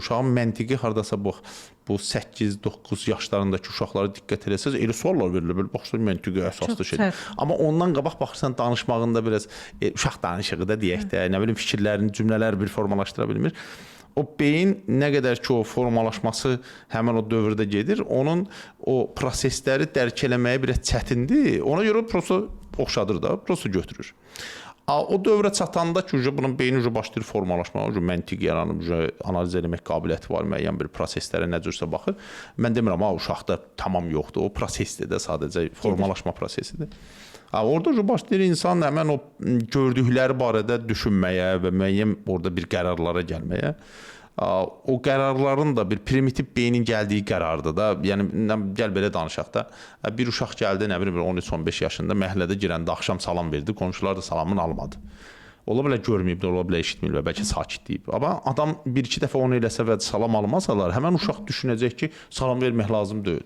Uşağın məntiqi hardasa bu 8-9 yaşlarındakı uşaqlara diqqət eləsəz, elə suallar verilir. Baxırsan məntiqi əsaslı şey. Amma ondan qabaq baxırsan danışmağında biraz uşaq danışığı da deyək də, nə bilim fikirlərini, cümlələri bir formalaşdıra bilmir. O beyin nə qədər ki o formalaşması həmin o dövrdə gedir, onun o prosesləri dərk eləməyə biraz çətindir. Ona görə prosta oxşadır da, prosta götürür. O dövrə çatanda ki, bunun beyni başlayır formalaşmağa, məntiq yaranıb, analiz eləmək qabiliyyəti var, müəyyən bir proseslərə nə cürsə baxır. Mən demirəm, uşaqda tamam yoxdur, o prosesdir də, sadəcə formalaşma prosesidir. Orada başlayır insan həmən o gördükləri barədə düşünməyə və müəyyən orada bir qərarlara gəlməyə. O qərarların da bir primitiv beynin gəldiyi qərardır da. Yəni, gəl belə danışaq da. Bir uşaq gəldi, nə bilim, 13-15 yaşında məhəllədə girəndə axşam salam verdi, qonşular da salamını almadı. Ola bilər görməyib, ola bilər eşitməyib və bəlkə sakit deyib. Amma adam bir-iki dəfə onu eləsə və salam almasalar, həmən uşaq düşünəcək ki, salam vermək lazım deyil.